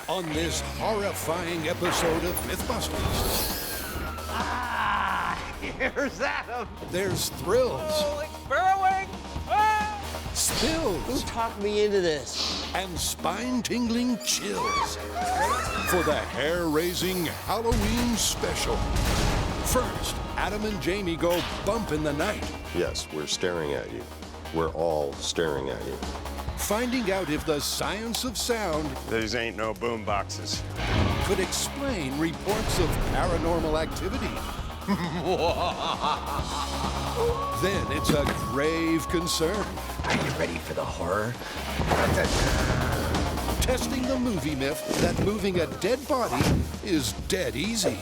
on this horrifying episode of MythBusters. Here's Adam. There's thrills. Oh, it's burrowing. Ah! Spills. Who talked me into this? And spine-tingling chills for the hair-raising Halloween special. First, Adam and Jamie go bump in the night. Yes, we're staring at you. We're all staring at you. Finding out if the science of sound These ain't no boom boxes. could explain reports of paranormal activity. Then it's a grave concern. Are you ready for the horror? Testing the movie myth that moving a dead body is dead easy.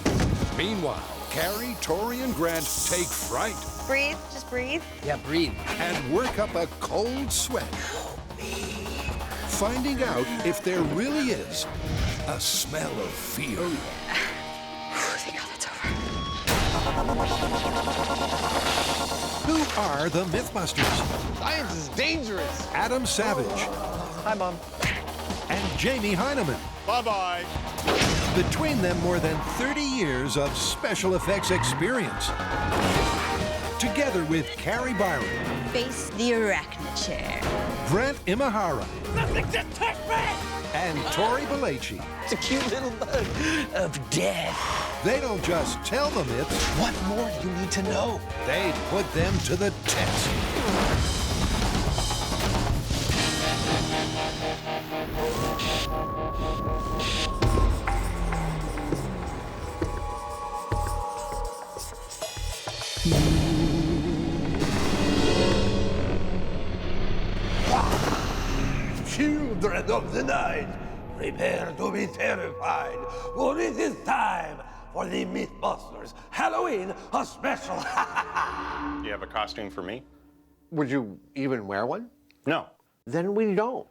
Meanwhile, Carrie, Tori, and Grant take fright Breathe, just breathe. Yeah, breathe. and work up a cold sweat. Finding out if there really is a smell of fear. Thank God it's over. Who are the MythBusters? Science is dangerous. Adam Savage Hi, Mom. and Jamie Heineman. Bye-bye. Between them, more than 30 years of special effects experience. Together with Carrie Byron, Face the arachnid chair. Grant Imahara, Nothing to touch me. and Tori Belleci. It's a cute little bug of death. They don't just tell the myths, What more do you need to know? they put them to the test. Children of the night, prepare to be terrified, for it is time for the MythBusters Halloween special. Do you have a costume for me? Would you even wear one? No. Then we don't.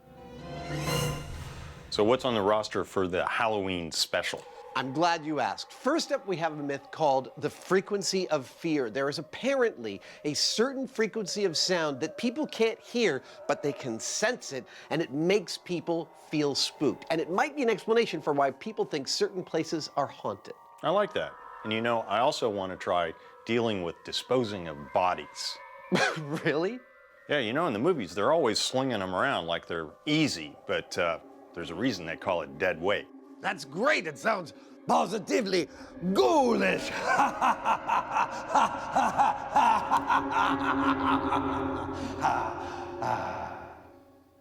So what's on the roster for the Halloween special? I'm glad you asked. First up, we have a myth called the frequency of fear. There is apparently a certain frequency of sound that people can't hear, but they can sense it, and it makes people feel spooked. And it might be an explanation for why people think certain places are haunted. I like that. And you know, I also want to try dealing with disposing of bodies. Really? Yeah, you know, in the movies, they're always slinging them around like they're easy, but there's a reason they call it dead weight. That's great. It sounds positively ghoulish.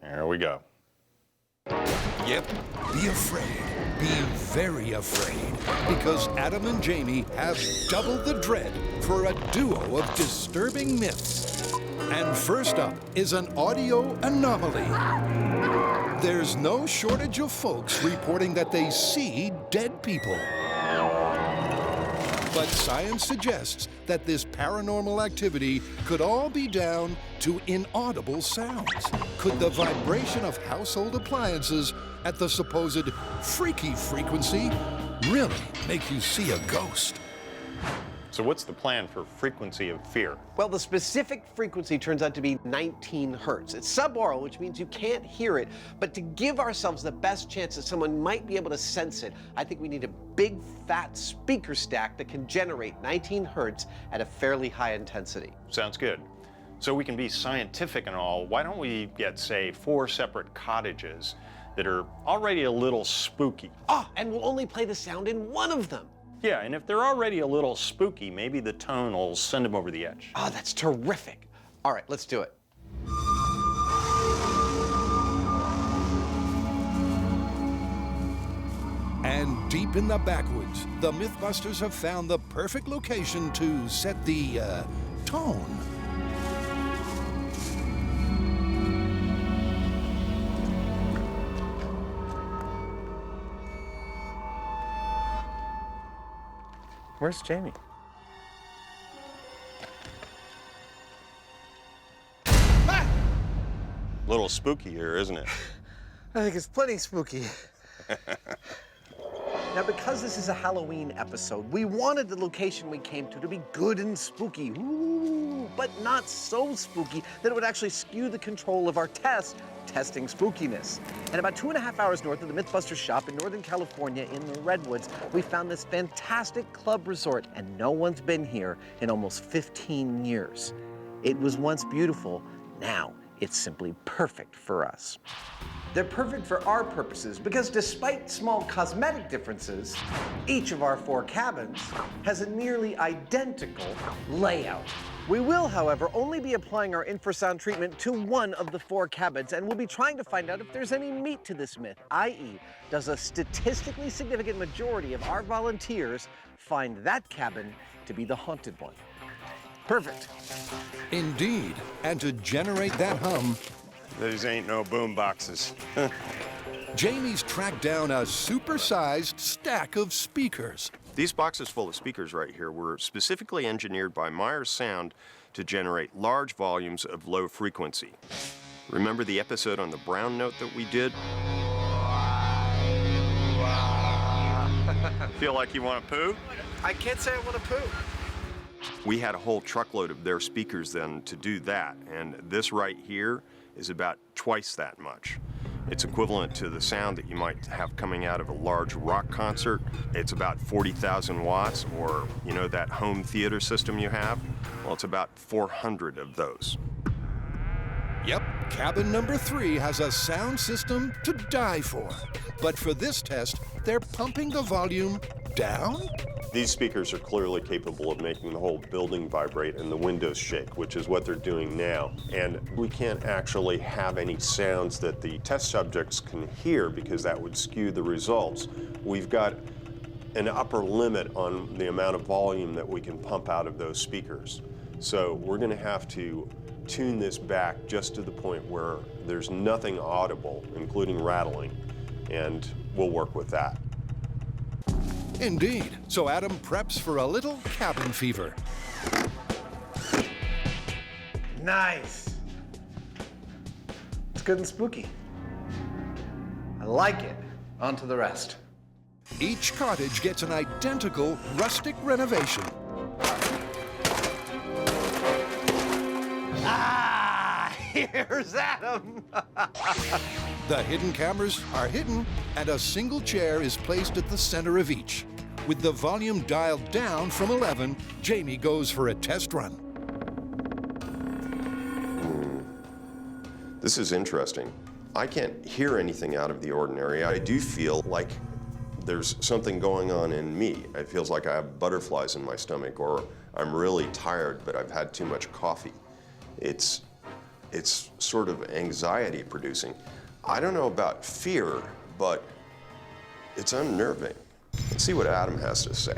There we go. Yep, be afraid. Be very afraid. Because Adam and Jamie have doubled the dread for a duo of disturbing myths. And first up is an audio anomaly. There's no shortage of folks reporting that they see dead people. But science suggests that this paranormal activity could all be down to inaudible sounds. Could the vibration of household appliances at the supposed freaky frequency really make you see a ghost? So what's the plan for frequency of fear? Well, the specific frequency turns out to be 19 hertz. It's subaural, which means you can't hear it. But to give ourselves the best chance that someone might be able to sense it, I think we need a big, fat speaker stack that can generate 19 hertz at a fairly high intensity. Sounds good. So we can be scientific and all, why don't we get, say, 4 separate cottages that are already a little spooky? Ah, and we'll only play the sound in one of them. Yeah, and if they're already a little spooky, maybe the tone will send them over the edge. Oh, that's terrific. All right, let's do it. And deep in the backwoods, the MythBusters have found the perfect location to set the tone. Where's Jamie? Little spooky here, isn't it? I think it's plenty spooky. Now, because this is a Halloween episode, we wanted the location we came to be good and spooky, ooh, but not so spooky that it would actually skew the control of our testing spookiness. And about 2.5 hours north of the MythBusters shop in Northern California in the Redwoods, we found this fantastic club resort, and no one's been here in almost 15 years. It was once beautiful, now it's simply perfect for us. They're perfect for our purposes because despite small cosmetic differences, each of our 4 cabins has a nearly identical layout. We will, however, only be applying our infrasound treatment to one of the 4 cabins, and we'll be trying to find out if there's any meat to this myth, i.e., does a statistically significant majority of our volunteers find that cabin to be the haunted one? Perfect. Indeed. And to generate that hum, These ain't no boom boxes. Jamie's tracked down a supersized stack of speakers. These boxes full of speakers right here were specifically engineered by Myers Sound to generate large volumes of low frequency. Remember the episode on the brown note that we did? Feel like you want to poo? I can't say I want to poo. We had a whole truckload of their speakers then to do that, and this right here is about twice that much. It's equivalent to the sound that you might have coming out of a large rock concert. It's about 40,000 watts, or you know that home theater system you have? Well, it's about 400 of those. Yep, cabin number 3 has a sound system to die for. But for this test, they're pumping the volume down? These speakers are clearly capable of making the whole building vibrate and the windows shake, which is what they're doing now. And we can't actually have any sounds that the test subjects can hear because that would skew the results. We've got an upper limit on the amount of volume that we can pump out of those speakers. So we're going to have to tune this back just to the point where there's nothing audible, including rattling, and we'll work with that. Indeed. So Adam preps for a little cabin fever. Nice. It's good and spooky. I like it. On to the rest. Each cottage gets an identical rustic renovation. Ah, here's Adam. The hidden cameras are hidden, and a single chair is placed at the center of each. With the volume dialed down from 11, Jamie goes for a test run. This is interesting. I can't hear anything out of the ordinary. I do feel like there's something going on in me. It feels like I have butterflies in my stomach, or I'm really tired, but I've had too much coffee. It's sort of anxiety producing. I don't know about fear, but it's unnerving. Let's see what Adam has to say.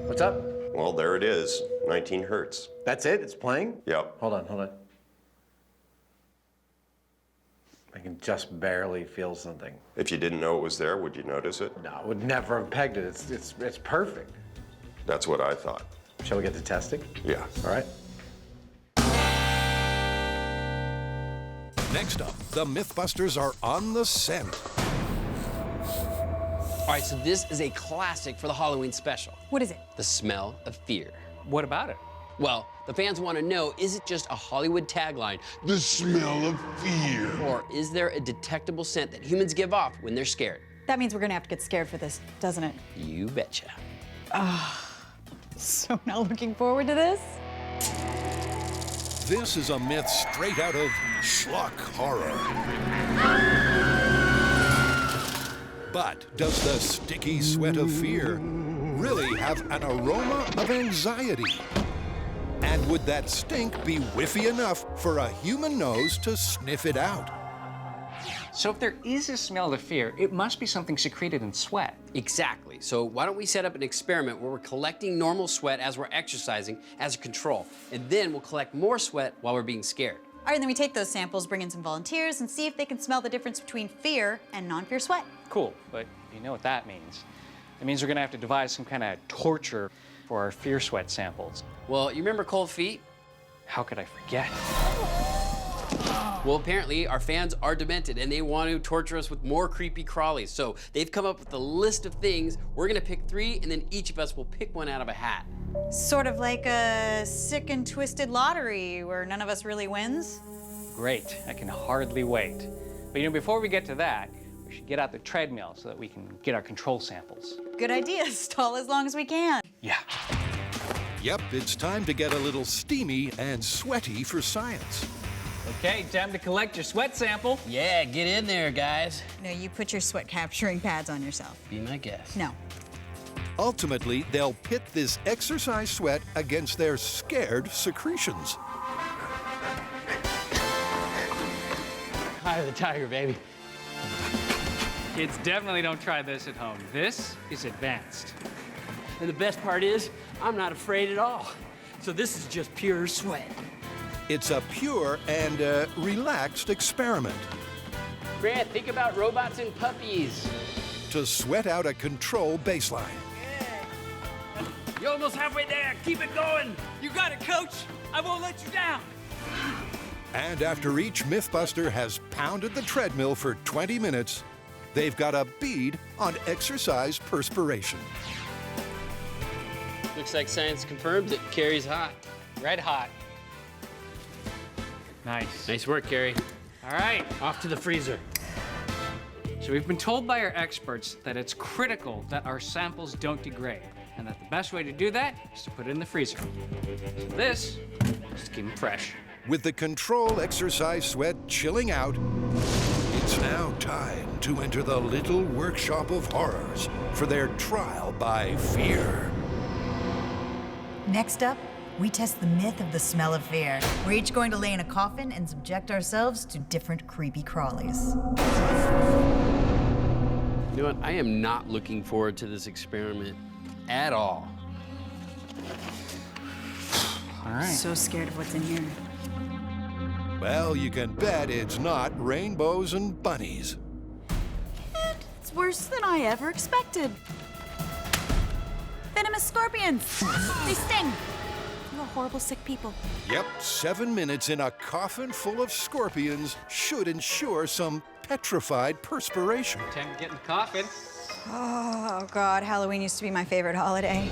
What's up? Well, there it is, 19 hertz. That's it? It's playing? Yep. Hold on. I can just barely feel something. If you didn't know it was there, would you notice it? No, I would never have pegged it. It's perfect. That's what I thought. Shall we get to testing? Yeah. All right. Next up, the MythBusters are on the scent. All right, so this is a classic for the Halloween special. What is it? The smell of fear. What about it? Well, the fans want to know, is it just a Hollywood tagline, The smell of fear. or is there a detectable scent that humans give off when they're scared? That means we're gonna have to get scared for this, doesn't it? You betcha. So now looking forward to this? This is a myth straight out of schlock horror. But does the sticky sweat of fear really have an aroma of anxiety? And would that stink be whiffy enough for a human nose to sniff it out? So if there is a smell of fear, it must be something secreted in sweat. Exactly. So why don't we set up an experiment where we're collecting normal sweat as we're exercising as a control, and then we'll collect more sweat while we're being scared. All right, then we take those samples, bring in some volunteers, and see if they can smell the difference between fear and non-fear sweat. Cool, but you know what that means. It means we're gonna have to devise some kind of torture for our fear sweat samples. Well, you remember cold feet? How could I forget? Well, apparently our fans are demented and they want to torture us with more creepy crawlies. So they've come up with a list of things. We're gonna pick 3 and then each of us will pick one out of a hat. Sort of like a sick and twisted lottery where none of us really wins. Great, I can hardly wait. But you know, before we get to that, we should get out the treadmill so that we can get our control samples. Good idea, stall as long as we can. Yeah. Yep, it's time to get a little steamy and sweaty for science. Okay, time to collect your sweat sample. Yeah, get in there, guys. No, you put your sweat capturing pads on yourself. Be my guest. No. Ultimately, they'll pit this exercise sweat against their scared secretions. Eye of the tiger, baby. Kids, definitely don't try this at home. This is advanced. And the best part is, I'm not afraid at all. So this is just pure sweat. It's a pure and relaxed experiment Grant, think about robots and puppies. to sweat out a control baseline. You're almost halfway there. Keep it going. You got it, coach. I won't let you down. And after each Mythbuster has pounded the treadmill for 20 minutes, they've got a bead on exercise perspiration. Looks like science confirms that Carrie's hot. Red hot. Nice. Nice work, Carrie. All right. Off to the freezer. So we've been told by our experts that it's critical that our samples don't degrade, and that the best way to do that is to put it in the freezer. So this is to keep them fresh. With the control exercise sweat chilling out, it's now time to enter the little workshop of horrors for their trial by fear. Next up, we test the myth of the smell of fear. We're each going to lay in a coffin and subject ourselves to different creepy crawlies. You know what? I am not looking forward to this experiment at all. All right. So scared of what's in here. Well, you can bet it's not rainbows and bunnies. It's worse than I ever expected. Venomous scorpions. They sting. You're horrible, sick people. Yep, 7 minutes in a coffin full of scorpions should ensure some petrified perspiration. Time to get in the coffin. Oh, God, Halloween used to be my favorite holiday.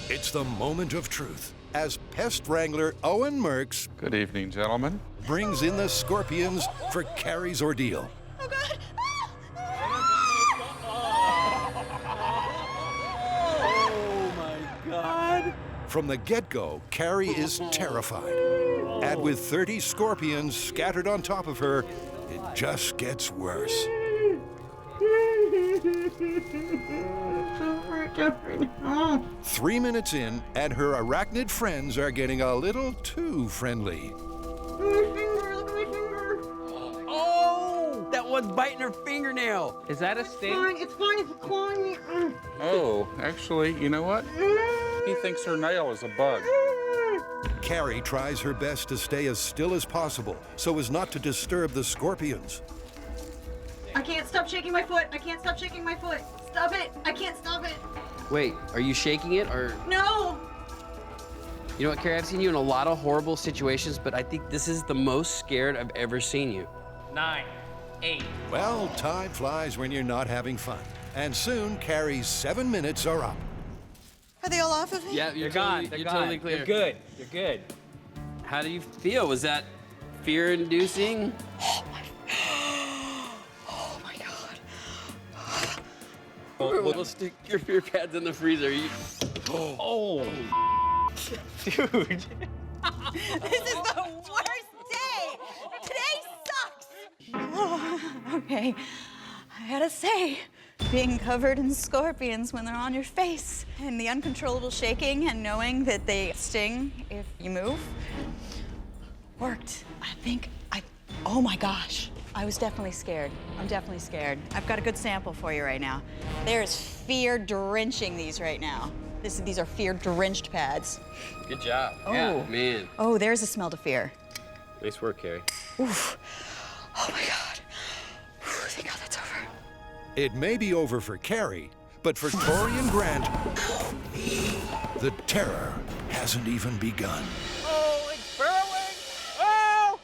It's the moment of truth as pest wrangler Owen Merks Good evening, gentlemen. brings in the scorpions for Carrie's ordeal. Oh, God. From the get-go, Carrie is terrified. And with 30 scorpions scattered on top of her, it just gets worse. 3 minutes in, and her arachnid friends are getting a little too friendly. Oh! That one's biting her fingernail. Is that a sting? It's fine, it's clawing me. Oh, actually, you know what? He thinks her nail is a bug. Carrie tries her best to stay as still as possible so as not to disturb the scorpions. I can't stop shaking my foot. I can't stop shaking my foot. Stop it. I can't stop it. Wait, are you shaking it or? No. You know what, Carrie? I've seen you in a lot of horrible situations, but I think this is the most scared I've ever seen you. 9, 8. Well, time flies when you're not having fun. And soon, Carrie's 7 minutes are up. Are they all off of me? Yeah, You're gone. You're totally clear. You're good. You're good. How do you feel? Was that fear-inducing? Oh, my God. We'll stick your fear pads in the freezer. Oh. Dude. This is the worst day. Today sucks. Oh, okay. I gotta say, being covered in scorpions when they're on your face and the uncontrollable shaking and knowing that they sting if you move worked. Oh my gosh. I was definitely scared. I'm definitely scared. I've got a good sample for you right now. There's fear drenching these right now. These are fear drenched pads. Good job. Oh. Yeah, man. Oh, there's a smell to fear. Nice work, Carrie. Oof. Oh my God. Whew, thank God that's over. It may be over for Carrie, but for Tori and Grant, the terror hasn't even begun. Oh, it's burrowing. Oh!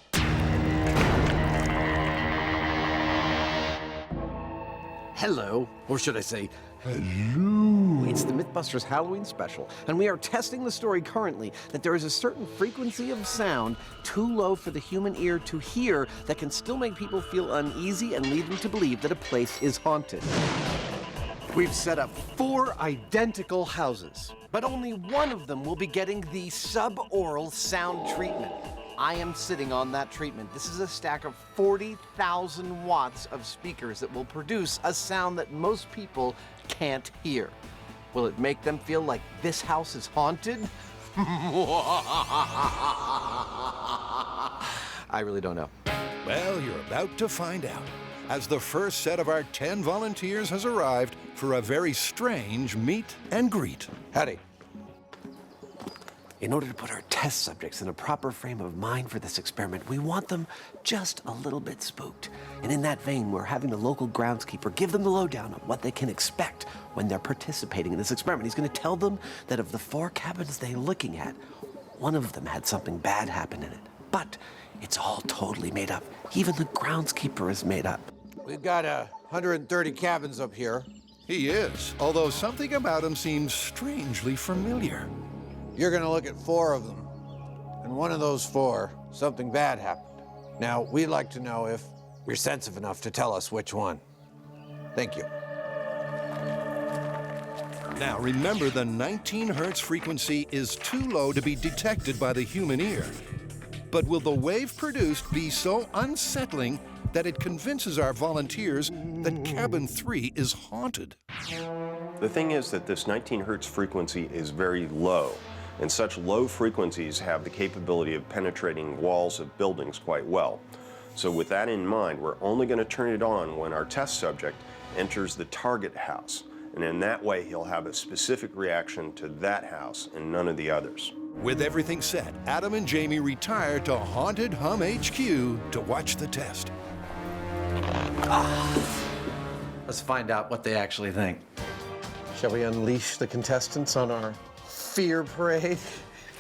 Hello, or should I say, hello. It's the MythBusters Halloween special, and we are testing the story currently that there is a certain frequency of sound too low for the human ear to hear that can still make people feel uneasy and lead them to believe that a place is haunted. We've set up 4 identical houses, but only one of them will be getting the subaural sound treatment. I am sitting on that treatment. This is a stack of 40,000 watts of speakers that will produce a sound that most people can't hear. Will it make them feel like this house is haunted? I really don't know. Well, you're about to find out, as the first set of our 10 volunteers has arrived for a very strange meet and greet. Howdy. In order to put our test subjects in a proper frame of mind for this experiment, we want them just a little bit spooked. And in that vein, we're having the local groundskeeper give them the lowdown on what they can expect when they're participating in this experiment. He's going to tell them that of the 4 cabins they're looking at, one of them had something bad happen in it. But it's all totally made up. Even the groundskeeper is made up. We've got 130 cabins up here. He is, although something about him seems strangely familiar. You're gonna look at 4 of them. And one of those 4, something bad happened. Now, we'd like to know if you're sensitive enough to tell us which one. Thank you. Now remember, the 19 hertz frequency is too low to be detected by the human ear. But will the wave produced be so unsettling that it convinces our volunteers that cabin 3 is haunted? The thing is that this 19 hertz frequency is very low, and such low frequencies have the capability of penetrating walls of buildings quite well. So with that in mind, we're only going to turn it on when our test subject enters the target house, and in that way he'll have a specific reaction to that house and none of the others. With everything set, Adam and Jamie retire to Haunted Hum HQ to watch the test. Let's find out what they actually think. Shall we unleash the contestants on our fear parade?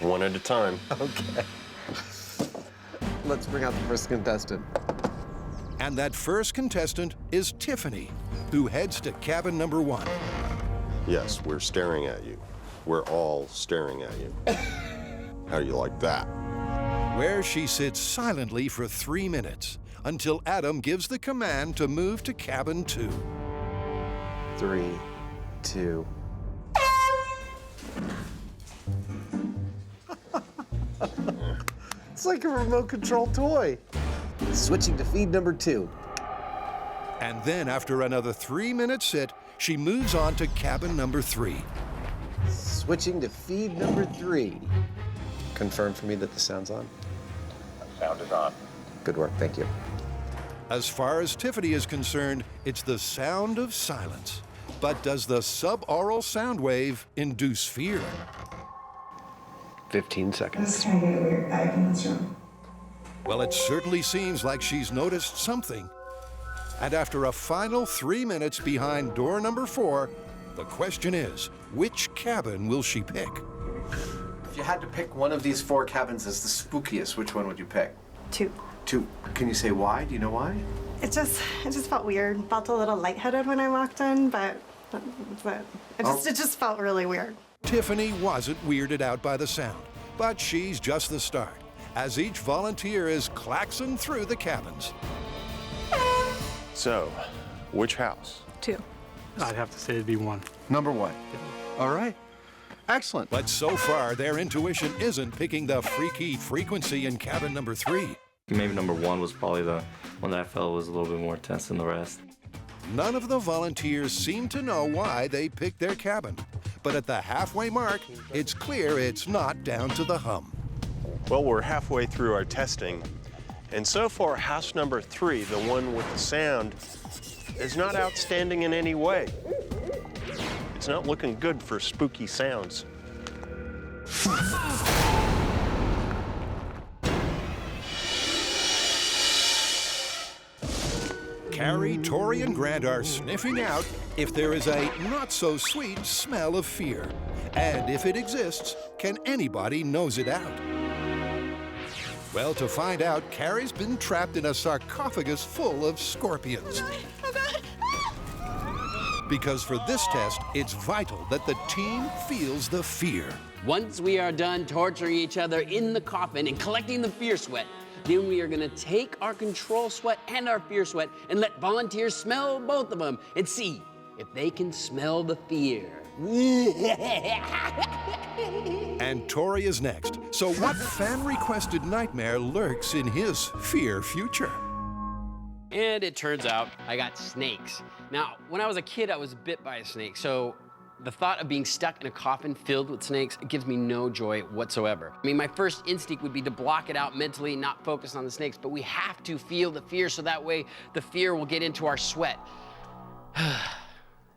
One at a time. Okay. Let's bring out the first contestant. And that first contestant is Tiffany, who heads to cabin number 1. Yes, we're staring at you. We're all staring at you. How do you like that? Where she sits silently for 3 minutes until Adam gives the command to move to cabin 2. 3, 2. It's like a remote control toy. Switching to feed number 2. And then after another 3-minute sit, she moves on to cabin number 3. Switching to feed number 3. Confirm for me that the sound's on. Sound is on. Good work, thank you. As far as Tiffany is concerned, it's the sound of silence. But does the subaural sound wave induce fear? 15 seconds. This is trying to get a weird vibe in this room. Well, it certainly seems like she's noticed something. And after a final 3 minutes behind door number 4, the question is, which cabin will she pick? If you had to pick one of these 4 cabins as the spookiest, which one would you pick? 2. 2. Can you say why? Do you know why? It just felt weird. Felt a little lightheaded when I walked in, but it just felt really weird. Tiffany wasn't weirded out by the sound, but she's just the start, as each volunteer is klaxon through the cabins. So, which house? 2. I'd have to say it'd be 1. Number 1. All right. Excellent. But so far, their intuition isn't picking the freaky frequency in cabin number 3. Maybe number 1 was probably the one that I felt was a little bit more tense than the rest. None of the volunteers seem to know why they picked their cabin. But at the halfway mark, it's clear it's not down to the hum. Well, we're halfway through our testing, and so far, house number 3, the one with the sound, is not outstanding in any way. It's not looking good for spooky sounds. Carrie, Tori, and Grant are sniffing out if there is a not-so-sweet smell of fear. And if it exists, can anybody nose it out? Well, to find out, Carrie's been trapped in a sarcophagus full of scorpions. Oh, God. Because for this test, it's vital that the team feels the fear. Once we are done torturing each other in the coffin and collecting the fear sweat, then we are gonna take our control sweat and our fear sweat and let volunteers smell both of them and see if they can smell the fear. And Tori is next. So what fan-requested nightmare lurks in his fear future? And it turns out I got snakes. Now, when I was a kid, I was bit by a snake, so the thought of being stuck in a coffin filled with snakes, it gives me no joy whatsoever. I mean, my first instinct would be to block it out mentally, not focus on the snakes, but we have to feel the fear so that way the fear will get into our sweat.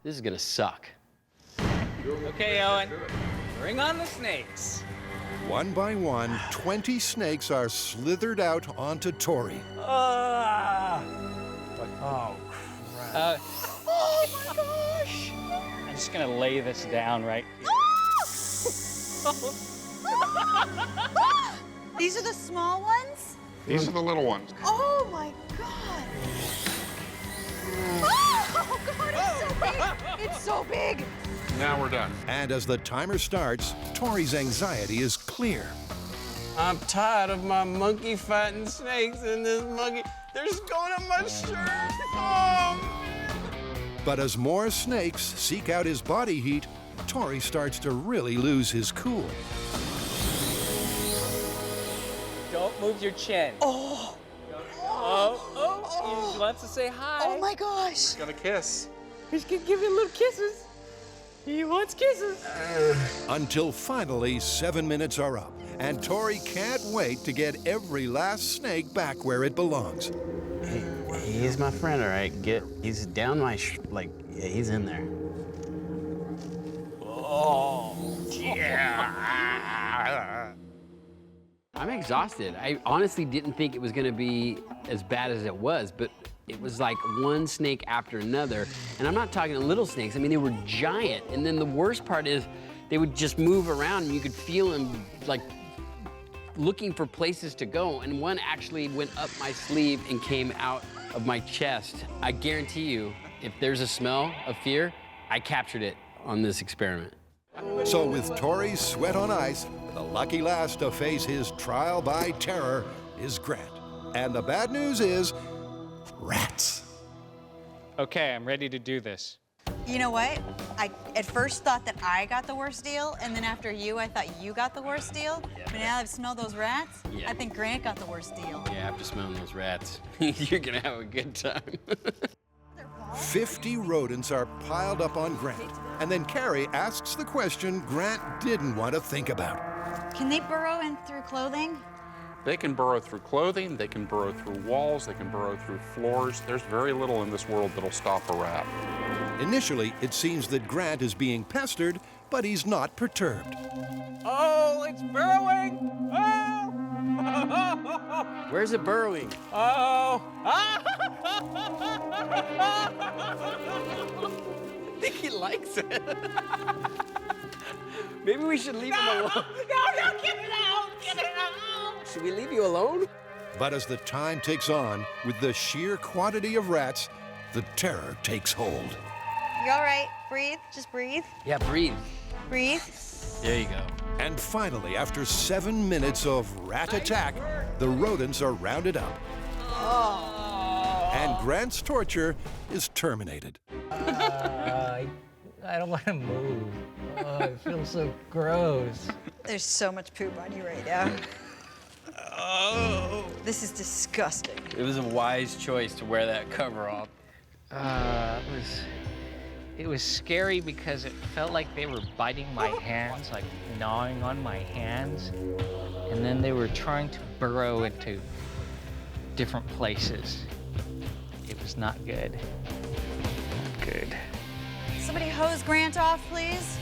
This is gonna suck. Okay, Owen, bring on the snakes. One by one, 20 snakes are slithered out onto Tori. Oh, crap. Oh my gosh! I'm just gonna lay this down right here. These are the small ones? These are the little ones. Oh my god! Oh god, it's so big! It's so big! Now we're done. And as the timer starts, Tori's anxiety is clear. I'm tired of my monkey fighting snakes and this monkey, they're just going on my shirt. Oh. But as more snakes seek out his body heat, Tori starts to really lose his cool. Don't move your chin. Oh! He wants to say hi. Oh my gosh! Gonna kiss. He's gonna give you little kisses. He wants kisses. Until finally 7 minutes are up, and Tori can't wait to get every last snake back where it belongs. He's my friend, all right? He's down my, yeah, he's in there. Oh, yeah. I'm exhausted. I honestly didn't think it was gonna be as bad as it was, but it was like one snake after another. And I'm not talking little snakes. I mean, they were giant. And then the worst part is they would just move around and you could feel them like looking for places to go. And one actually went up my sleeve and came out of my chest. I guarantee you, if there's a smell of fear, I captured it on this experiment. So with Tori's sweat on ice, the lucky last to face his trial by terror is Grant. And the bad news is, rats. Okay, I'm ready to do this. You know what? I at first thought that I got the worst deal, and then after you, I thought you got the worst deal. But now I've smelled those rats, I think Grant got the worst deal. Yeah, after smelling those rats, you're gonna have a good time. 50 rodents are piled up on Grant. And then Carrie asks the question Grant didn't want to think about. Can they burrow in through clothing? They can burrow through clothing, they can burrow through walls, they can burrow through floors. There's very little in this world that'll stop a rat. Initially, it seems that Grant is being pestered, but he's not perturbed. Oh, it's burrowing! Oh! Where's it burrowing? Oh! I think he likes it. Maybe we should leave him alone. No, get it out! Get it out! Should we leave you alone? But as the time ticks on, with the sheer quantity of rats, the terror takes hold. You all right? Breathe. Just breathe. Yeah, breathe. Breathe. There you go. And finally, after 7 minutes of rat attack, the rodents are rounded up. And Grant's torture is terminated. I don't want to move. Oh, it feels so gross. There's so much poop on you right now. Oh. This is disgusting. It was a wise choice to wear that cover off. It was scary because it felt like they were biting my hands, like gnawing on my hands. And then they were trying to burrow into different places. It was not good. Not good. Somebody hose Grant off, please.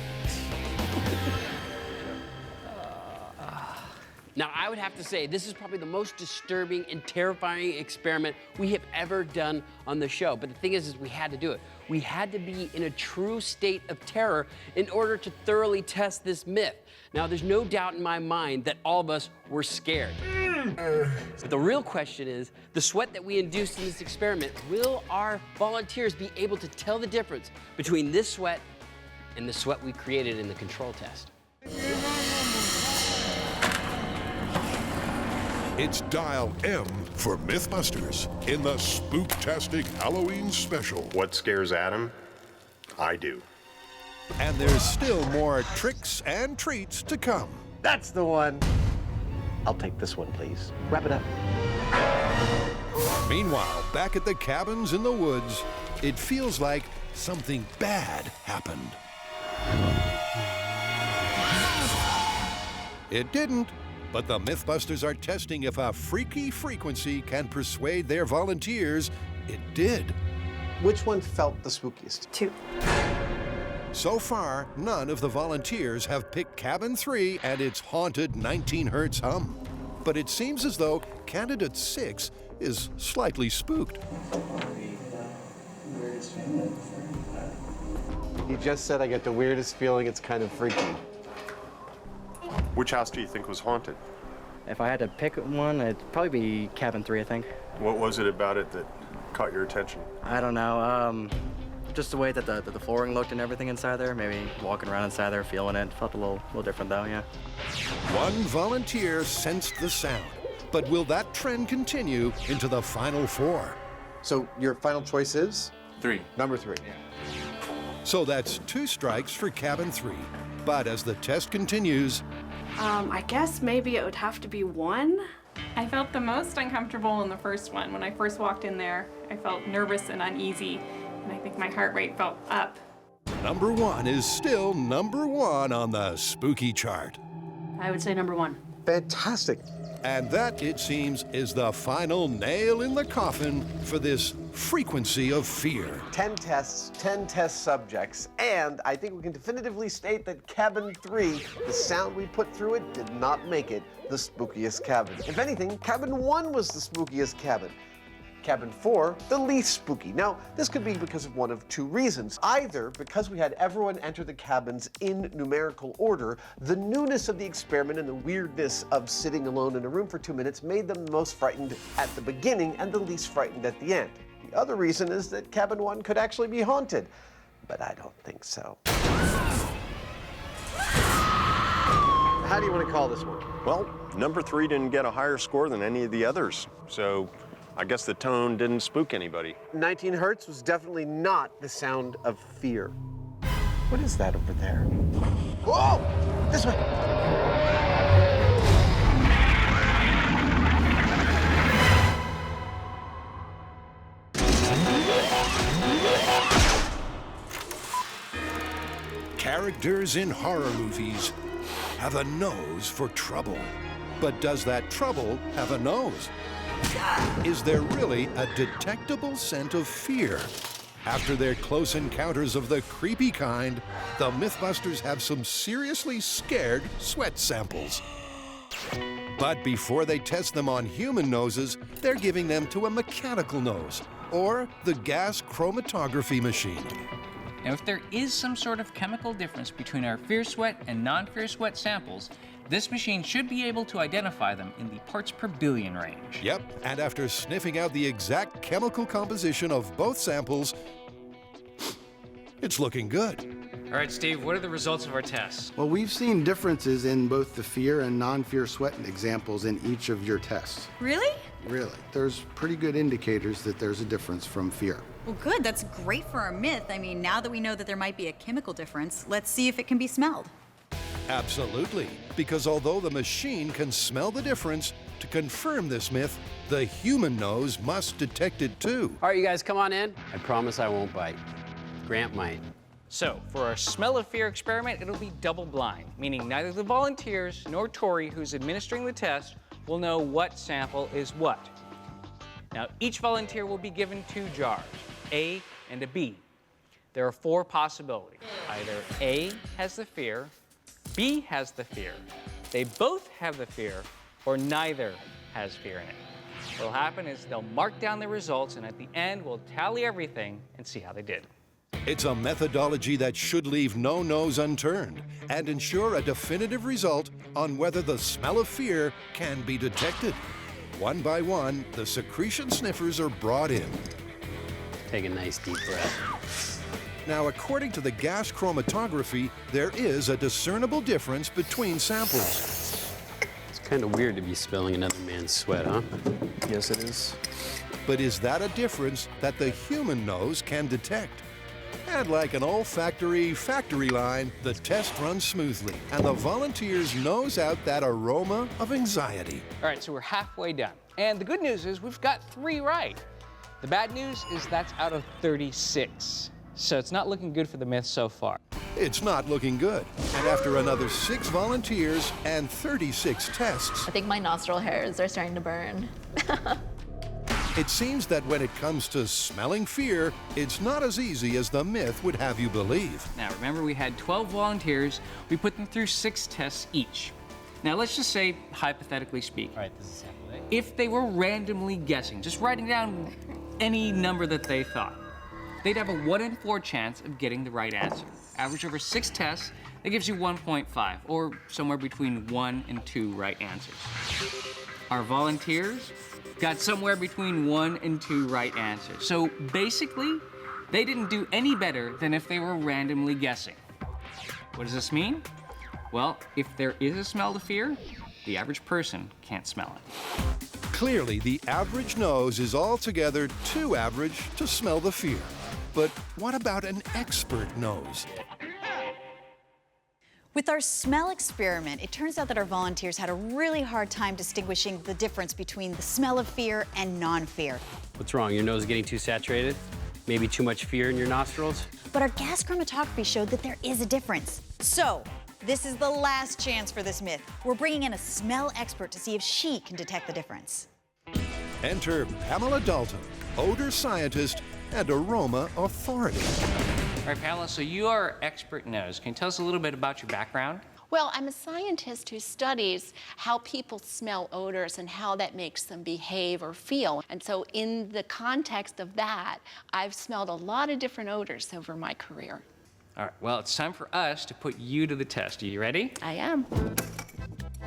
Now, I would have to say, this is probably the most disturbing and terrifying experiment we have ever done on the show. But the thing is we had to do it. We had to be in a true state of terror in order to thoroughly test this myth. Now, there's no doubt in my mind that all of us were scared. But the real question is, the sweat that we induced in this experiment, will our volunteers be able to tell the difference between this sweat and the sweat we created in the control test? It's Dial M for MythBusters in the Spooktastic Halloween Special. What scares Adam? I do. And there's still more tricks and treats to come. That's the one. I'll take this one, please. Wrap it up. Meanwhile, back at the cabins in the woods, it feels like something bad happened. It didn't, but the MythBusters are testing if a freaky frequency can persuade their volunteers it did. Which one felt the spookiest? 2. So far, none of the volunteers have picked Cabin 3 and its haunted 19 hertz hum. But it seems as though candidate 6 is slightly spooked. He just said I get the weirdest feeling. It's kind of freaky. Which house do you think was haunted? If I had to pick one, it'd probably be Cabin 3, I think. What was it about it that caught your attention? I don't know. Just the way that the flooring looked and everything inside there. Maybe walking around inside there, feeling it. Felt a little different though, yeah. One volunteer sensed the sound, but will that trend continue into the final 4? So your final choice is? 3. Number 3. Yeah. So that's 2 strikes for Cabin 3. But as the test continues, I guess maybe it would have to be 1. I felt the most uncomfortable in the first one. When I first walked in there, I felt nervous and uneasy, and I think my heart rate felt up. number 1 is still number 1 on the spooky chart. I would say number 1. Fantastic. And that, it seems, is the final nail in the coffin for this frequency of fear. 10 tests, 10 test subjects, and I think we can definitively state that Cabin 3, the sound we put through it, did not make it the spookiest cabin. If anything, Cabin 1 was the spookiest cabin. Cabin 4, the least spooky. Now, this could be because of one of 2 reasons. Either because we had everyone enter the cabins in numerical order, the newness of the experiment and the weirdness of sitting alone in a room for 2 minutes made them the most frightened at the beginning and the least frightened at the end. The other reason is that Cabin 1 could actually be haunted, but I don't think so. How do you want to call this one? Well, number 3 didn't get a higher score than any of the others, so I guess the tone didn't spook anybody. 19 hertz was definitely not the sound of fear. What is that over there? Whoa! This way! Characters in horror movies have a nose for trouble. But does that trouble have a nose? Is there really a detectable scent of fear? After their close encounters of the creepy kind, the MythBusters have some seriously scared sweat samples. But before they test them on human noses, they're giving them to a mechanical nose, or the gas chromatography machine. Now, if there is some sort of chemical difference between our fear sweat and non-fear sweat samples, this machine should be able to identify them in the parts per billion range. Yep, and after sniffing out the exact chemical composition of both samples, it's looking good. All right, Steve, what are the results of our tests? Well, we've seen differences in both the fear and non-fear sweat examples in each of your tests. Really? Really. There's pretty good indicators that there's a difference from fear. Well, good. That's great for our myth. I mean, now that we know that there might be a chemical difference, let's see if it can be smelled. Absolutely, because although the machine can smell the difference, to confirm this myth, the human nose must detect it too. All right, you guys, come on in. I promise I won't bite. Grant might. So, for our smell of fear experiment, it'll be double blind, meaning neither the volunteers nor Tori, who's administering the test, will know what sample is what. Now, each volunteer will be given 2 jars, A and a B. There are 4 possibilities. Either A has the fear, B has the fear, they both have the fear, or neither has fear in it. What'll happen is they'll mark down the results, and at the end, we'll tally everything and see how they did. It's a methodology that should leave no nose unturned and ensure a definitive result on whether the smell of fear can be detected. One by one, the secretion sniffers are brought in. Take a nice deep breath. Now, according to the gas chromatography, there is a discernible difference between samples. It's kind of weird to be smelling another man's sweat, huh? Yes, it is. But is that a difference that the human nose can detect? And like an olfactory factory line, the test runs smoothly, and the volunteers nose out that aroma of anxiety. All right, so we're halfway done. And the good news is we've got 3 right. The bad news is that's out of 36. So it's not looking good for the myth so far. It's not looking good. And after another 6 volunteers and 36 tests, I think my nostril hairs are starting to burn. it seems that when it comes to smelling fear, it's not as easy as the myth would have you believe. Now remember, we had 12 volunteers. We put them through 6 tests each. Now let's just say, hypothetically speaking, All right, this is sample A. if they were randomly guessing, just writing down any number that they thought, they'd have a 1 in 4 chance of getting the right answer. Average over 6 tests, that gives you 1.5, or somewhere between 1 and 2 right answers. Our volunteers got somewhere between 1 and 2 right answers. So basically, they didn't do any better than if they were randomly guessing. What does this mean? Well, if there is a smell to fear, the average person can't smell it. Clearly, the average nose is altogether too average to smell the fear. But what about an expert nose? With our smell experiment, it turns out that our volunteers had a really hard time distinguishing the difference between the smell of fear and non-fear. What's wrong? Your nose is getting too saturated? Maybe too much fear in your nostrils? But our gas chromatography showed that there is a difference. So, this is the last chance for this myth. We're bringing in a smell expert to see if she can detect the difference. Enter Pamela Dalton, odor scientist and aroma authority. All right, Pamela, so you are expert nose. Can you tell us a little bit about your background? Well, I'm a scientist who studies how people smell odors and how that makes them behave or feel. And so in the context of that, I've smelled a lot of different odors over my career. All right, well, it's time for us to put you to the test. Are you ready? I am.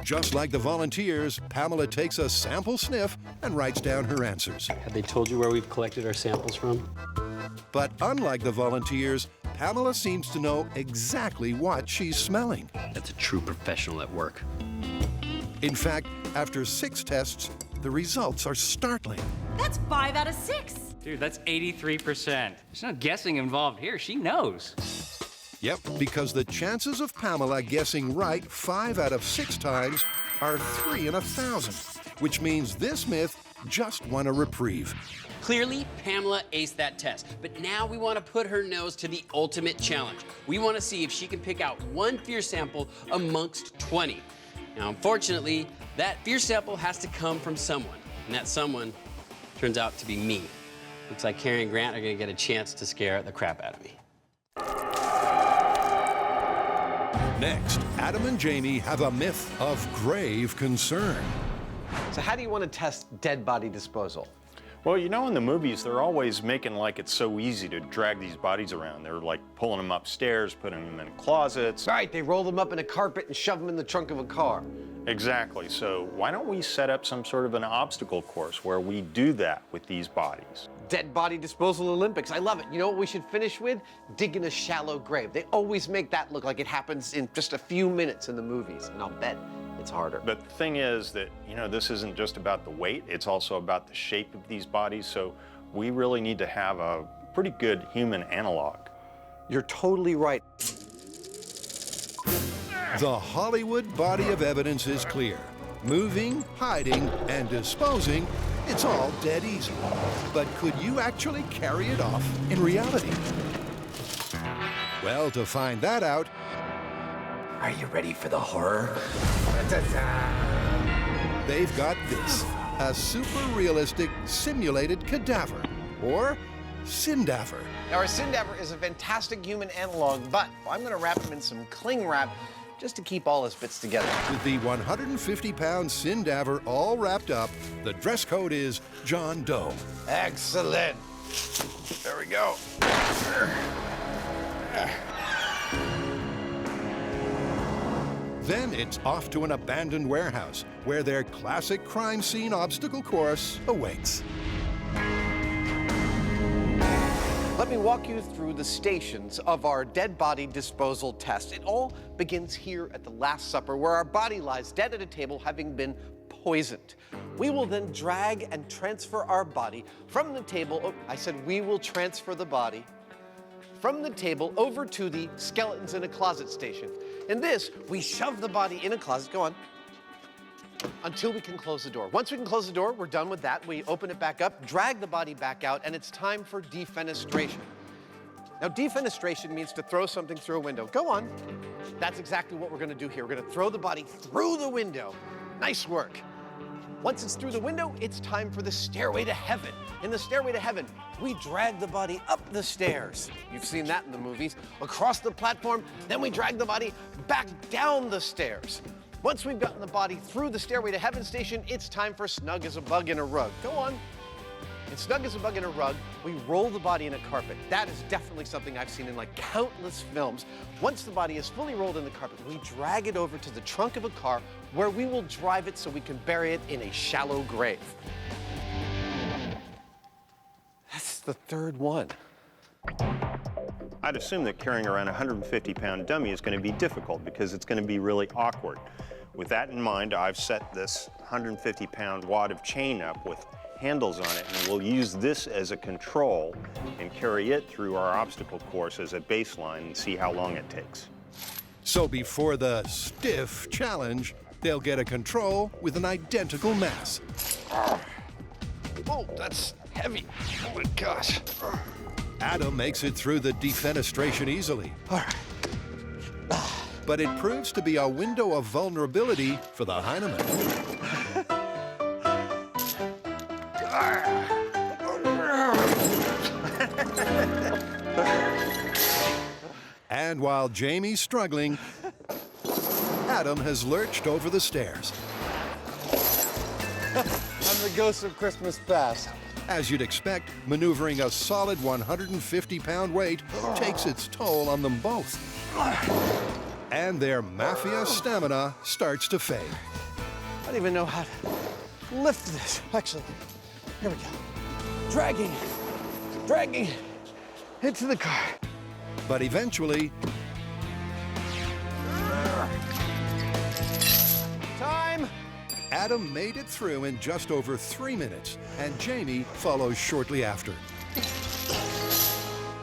Just like the volunteers, Pamela takes a sample sniff and writes down her answers. Have they told you where we've collected our samples from? But unlike the volunteers, Pamela seems to know exactly what she's smelling. That's a true professional at work. In fact, after 6 tests, the results are startling. That's 5 out of 6. Dude, that's 83%. There's no guessing involved here. She knows. Yep, because the chances of Pamela guessing right 5 out of 6 times are 3 in 1,000, which means this myth just won a reprieve. Clearly, Pamela aced that test, but now we want to put her nose to the ultimate challenge. We want to see if she can pick out one fear sample amongst 20. Now, unfortunately, that fear sample has to come from someone, and that someone turns out to be me. Looks like Carrie and Grant are going to get a chance to scare the crap out of me. Next, Adam and Jamie have a myth of grave concern. So how do you want to test dead body disposal? Well, you know, in the movies, they're always making like it's so easy to drag these bodies around. They're like pulling them upstairs, putting them in closets. Right, they roll them up in a carpet and shove them in the trunk of a car. Exactly. So why don't we set up some sort of an obstacle course where we do that with these bodies? Dead body disposal Olympics. I love it. You know what we should finish with? Digging a shallow grave. They always make that look like it happens in just a few minutes in the movies, and I'll bet it's harder. But the thing is that, you know, this isn't just about the weight, it's also about the shape of these bodies, so we really need to have a pretty good human analog. You're totally right. The Hollywood body of evidence is clear. Moving, hiding, and disposing, it's all dead easy. But could you actually carry it off in reality? Well, to find that out, Are you ready for the horror? they've got this, a super realistic simulated cadaver, or Sindaver. Now, our Sindaver is a fantastic human analog, but I'm going to wrap him in some cling wrap just to keep all his bits together. With the 150-pound Sindaver all wrapped up, the dress code is John Doe. Excellent. There we go. Then it's off to an abandoned warehouse where their classic crime scene obstacle course awaits. Let me walk you through the stations of our dead body disposal test. It all begins here at the Last Supper, where our body lies dead at a table having been poisoned. We will then drag and transfer our body from the table. Oh, I said we will transfer the body from the table over to the skeletons in a closet station. In this, we shove the body in a closet. Go on. Until we can close the door. Once we can close the door, we're done with that. We open it back up, drag the body back out, and it's time for defenestration. Now, defenestration means to throw something through a window. Go on. That's exactly what we're gonna do here. We're gonna throw the body through the window. Nice work. Once it's through the window, it's time for the stairway to heaven. In the stairway to heaven, we drag the body up the stairs. You've seen that in the movies. Across the platform, then we drag the body back down the stairs. Once we've gotten the body through the stairway to heaven station, it's time for snug as a bug in a rug. Go on. In snug as a bug in a rug, we roll the body in a carpet. That is definitely something I've seen in like countless films. Once the body is fully rolled in the carpet, we drag it over to the trunk of a car where we will drive it so we can bury it in a shallow grave. That's the third one. I'd assume that carrying around a 150-pound dummy is going to be difficult because it's going to be really awkward. With that in mind, I've set this 150-pound wad of chain up with handles on it, and we'll use this as a control and carry it through our obstacle course as a baseline and see how long it takes. So before the stiff challenge, they'll get a control with an identical mass. Oh, that's heavy. Oh my gosh. Adam makes it through the defenestration easily. All right. But it proves to be a window of vulnerability for the Heinemann. And while Jamie's struggling, Adam has lurched over the stairs. I'm the ghost of Christmas past. As you'd expect, maneuvering a solid 150-pound weight takes its toll on them both. And their mafia stamina starts to fade. I don't even know how to lift this. Actually, here we go. Dragging into the car. But eventually, time! Adam made it through in just over 3 minutes, and Jamie follows shortly after.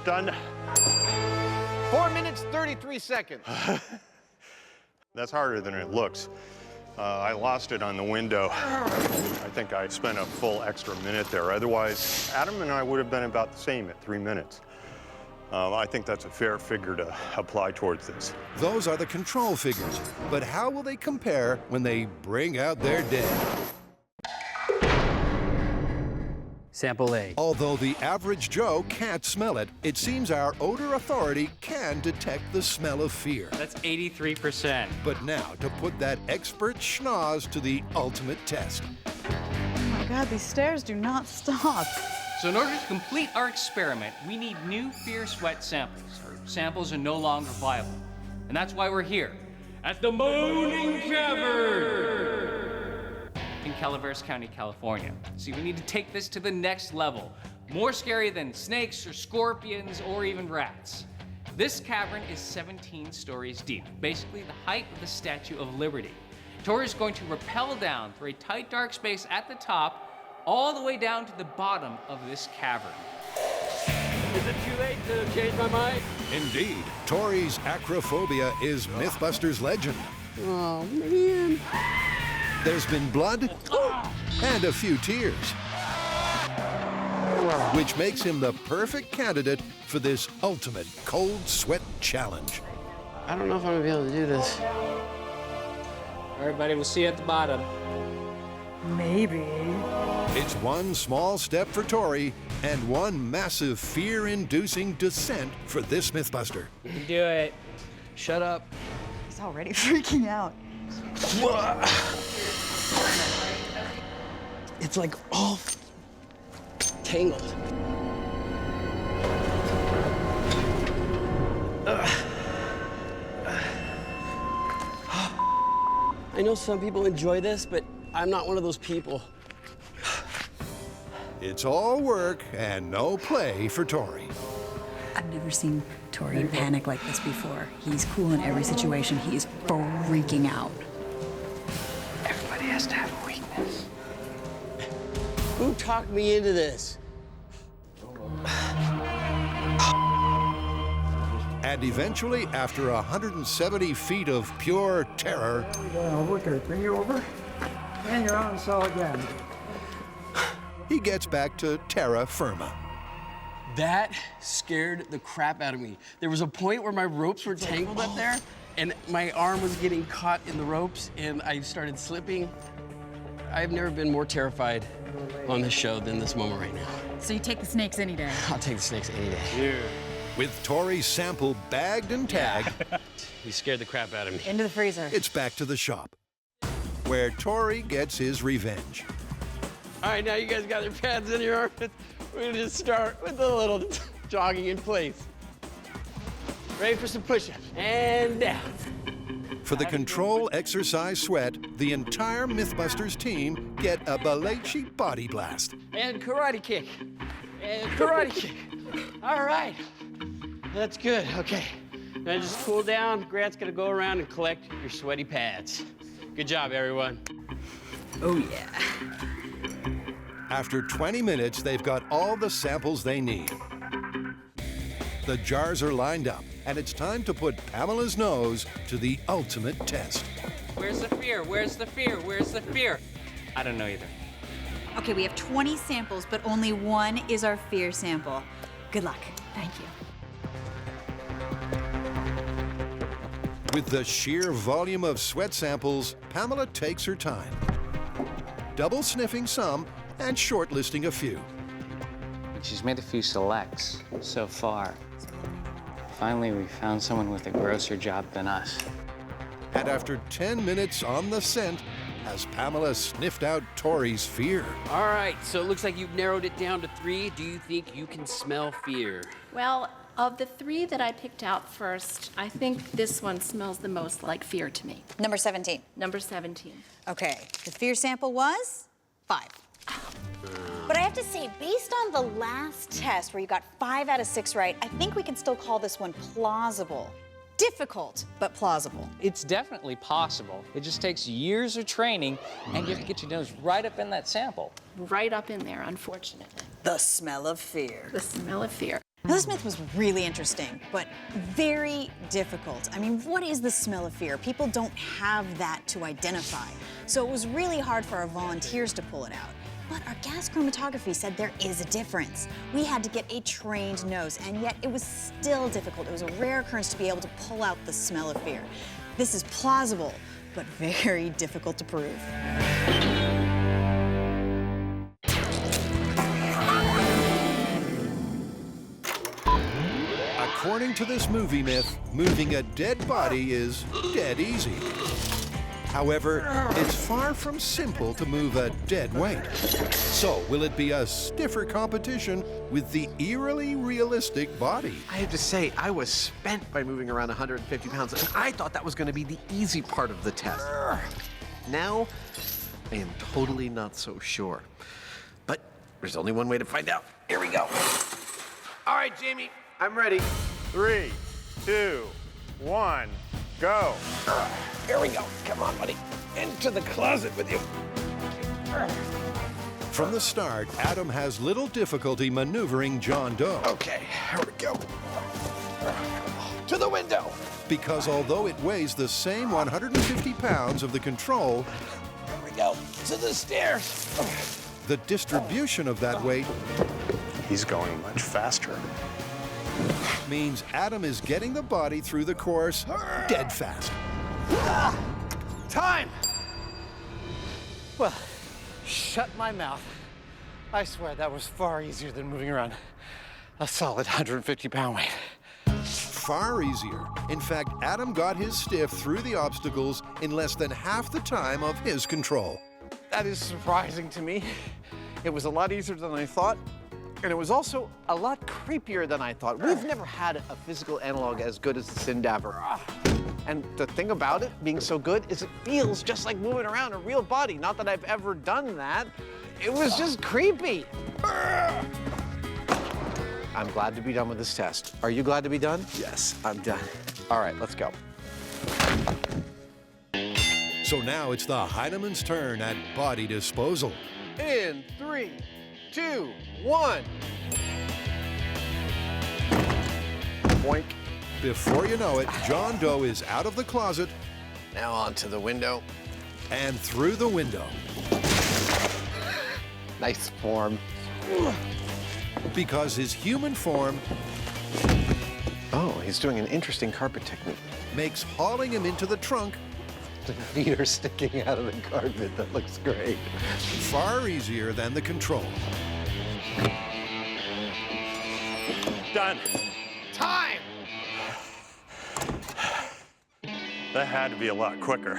Done. 4 minutes, 33 seconds. That's harder than it looks. I lost it on the window. I think I spent a full extra minute there. Otherwise, Adam and I would have been about the same at 3 minutes. I think that's a fair figure to apply towards this. Those are the control figures, but how will they compare when they bring out their dead? Sample A. Although the average Joe can't smell it, it seems our odor authority can detect the smell of fear. That's 83%. But now, to put that expert schnoz to the ultimate test. Oh my God, these stairs do not stop. So in order to complete our experiment, we need new fear sweat samples. Our samples are no longer viable. And that's why we're here, at the Moaning Cavern in Calaveras County, California. See, we need to take this to the next level. More scary than snakes or scorpions or even rats. This cavern is 17 stories deep, basically the height of the Statue of Liberty. Tori is going to rappel down through a tight, dark space at the top, all the way down to the bottom of this cavern. Is it too late to change my mind? Indeed, Tori's acrophobia is MythBusters legend. Oh, man. There's been blood and a few tears, which makes him the perfect candidate for this ultimate cold sweat challenge. I don't know if I'm gonna be able to do this. All right, buddy, we'll see you at the bottom. Maybe. It's one small step for Tori and one massive fear-inducing descent for this MythBuster. You can do it. Shut up. He's already freaking out. It's like all tangled. I know some people enjoy this, but I'm not one of those people. It's all work and no play for Tori. I've never seen Tori panic like this before. He's cool in every situation. He's freaking out. Everybody has to have a weakness. Who talked me into this? And eventually, after 170 feet of pure terror, Okay, bring you over. And you're on so again. he gets back to terra firma. That scared the crap out of me. There was a point where my ropes were tangled up there, and my arm was getting caught in the ropes, and I started slipping. I've never been more terrified on this show than this moment right now. So you take the snakes any day? I'll take the snakes any day. With Tori's sample bagged and tagged, He scared the crap out of me. Into the freezer. it's back to the shop, where Tori gets his revenge. All right, now you guys got your pads in your armpits. We're gonna just start with a little jogging in place. Ready for some push-ups, and down. For the control exercise sweat, the entire MythBusters team get a Balachi body blast. And karate kick. And karate kick. All right. That's good. Okay. Now just cool down. Grant's gonna go around and collect your sweaty pads. Good job, everyone. Oh, yeah. After 20 minutes, they've got all the samples they need. The jars are lined up, and it's time to put Pamela's nose to the ultimate test. Where's the fear? Where's the fear? Where's the fear? I don't know either. Okay, we have 20 samples, but only one is our fear sample. Good luck. Thank you. With the sheer volume of sweat samples, Pamela takes her time, double sniffing some and shortlisting a few. She's made a few selects so far. Finally, we found someone with a grosser job than us. And after 10 minutes on the scent, has Pamela sniffed out Tori's fear? All right, so it looks like you've narrowed it down to 3. Do you think you can smell fear? Well, of the 3 that I picked out first, I think this one smells the most like fear to me. Number 17. Number 17. Okay, the fear sample was 5. But I have to say, based on the last test where you got 5 out of 6 right, I think we can still call this one plausible. Difficult, but plausible. It's definitely possible. It just takes years of training, and you have to get your nose right up in that sample. Right up in there, unfortunately. The smell of fear. The smell of fear. Now, this myth was really interesting, but very difficult. I mean, what is the smell of fear? People don't have that to identify. So it was really hard for our volunteers to pull it out. But our gas chromatography said there is a difference. We had to get a trained nose, and yet it was still difficult. It was a rare occurrence to be able to pull out the smell of fear. This is plausible, but very difficult to prove. According to this movie myth, moving a dead body is dead easy. However, it's far from simple to move a dead weight. So, will it be a stiffer competition with the eerily realistic body? I have to say, I was spent by moving around 150 pounds, and I thought that was going to be the easy part of the test. Now, I am totally not so sure. But there's only one way to find out. Here we go. All right, Jamie, I'm ready. 3, 2, 1, go. Here we go. Come on, buddy. Into the closet with you. From the start, Adam has little difficulty maneuvering John Doe. Okay, here we go. To the window. Because although it weighs the same 150 pounds of the control, Here we go. To the stairs. the distribution of that weight He's going much faster. means Adam is getting the body through the course dead fast. Time. Well, shut my mouth. I swear that was far easier than moving around a solid 150-pound weight. Far easier. In fact, Adam got his stiff through the obstacles in less than half the time of his control. That is surprising to me. It was a lot easier than I thought, and it was also a lot creepier than I thought. We've never had a physical analog as good as the Sindaver. And the thing about it being so good is it feels just like moving around a real body. Not that I've ever done that. It was just creepy. I'm glad to be done with this test. Are you glad to be done? Yes, I'm done. All right, let's go. So now it's the Heinemann's turn at body disposal. In 3, 2, 1. Boink. Before you know it, John Doe is out of the closet. Now onto the window. And through the window. Nice form. Because his human form... Oh, he's doing an interesting carpet technique. ...makes hauling him into the trunk... The feet are sticking out of the carpet. That looks great. ...far easier than the control. Done. Time! That had to be a lot quicker.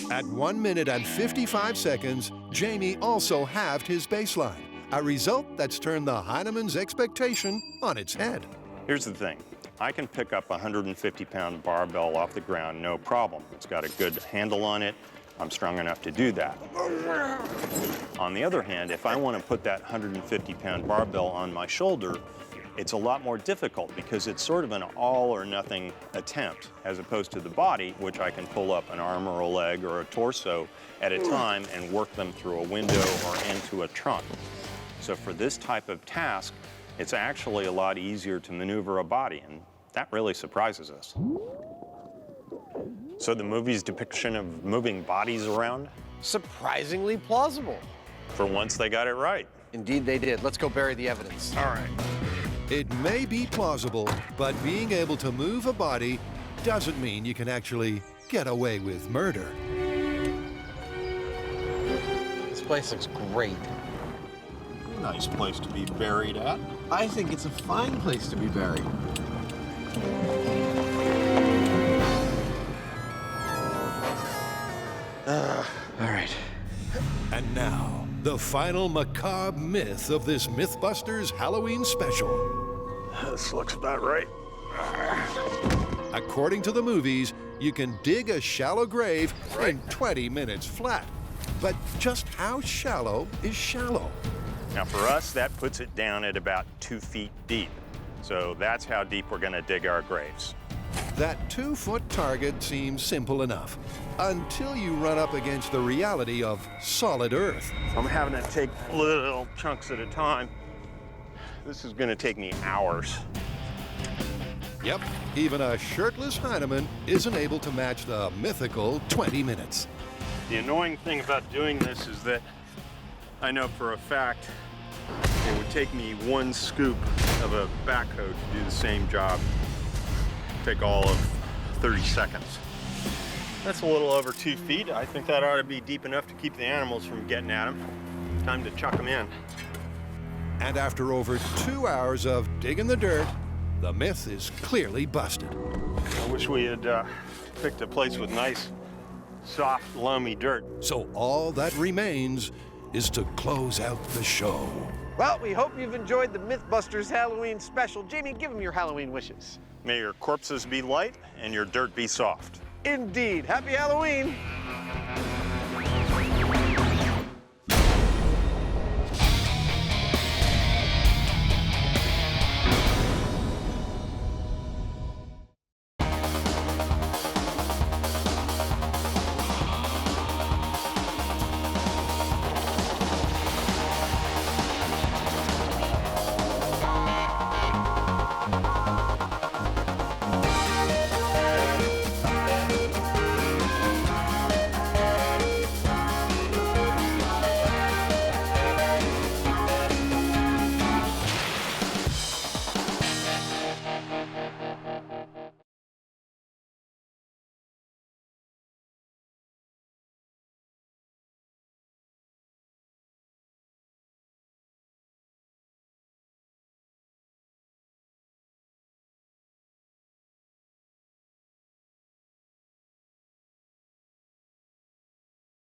At 1 minute and 55 seconds, Jamie also halved his baseline. A result that's turned the Heinemann's expectation on its head. Here's the thing. I can pick up a 150-pound barbell off the ground, no problem. It's got a good handle on it. I'm strong enough to do that. On the other hand, if I want to put that 150-pound barbell on my shoulder, it's a lot more difficult because it's sort of an all-or-nothing attempt, as opposed to the body, which I can pull up an arm or a leg or a torso at a time and work them through a window or into a trunk. So for this type of task, it's actually a lot easier to maneuver a body, and that really surprises us. So the movie's depiction of moving bodies around? Surprisingly plausible. For once, they got it right. Indeed, they did. Let's go bury the evidence. All right. It may be plausible, but being able to move a body doesn't mean you can actually get away with murder. This place looks great. Nice place to be buried at. I think it's a fine place to be buried. All right. And now, the final macabre myth of this MythBusters Halloween special. This looks about right. According to the movies, you can dig a shallow grave in 20 minutes flat. But just how shallow is shallow? Now for us, that puts it down at about 2 feet deep. So that's how deep we're gonna dig our graves. That 2-foot target seems simple enough, until you run up against the reality of solid earth. I'm having to take little chunks at a time. This is gonna take me hours. Yep, even a shirtless Heinemann isn't able to match the mythical 20 minutes. The annoying thing about doing this is that I know for a fact it would take me 1 scoop of a backhoe to do the same job. Take all of 30 seconds. That's a little over 2 feet. I think that ought to be deep enough to keep the animals from getting at them. Time to chuck them in. And after over 2 hours of digging the dirt, the myth is clearly busted. I wish we had picked a place with nice, soft, loamy dirt. So all that remains is to close out the show. Well, we hope you've enjoyed the MythBusters Halloween special. Jamie, give them your Halloween wishes. May your corpses be light and your dirt be soft. Indeed. Happy Halloween.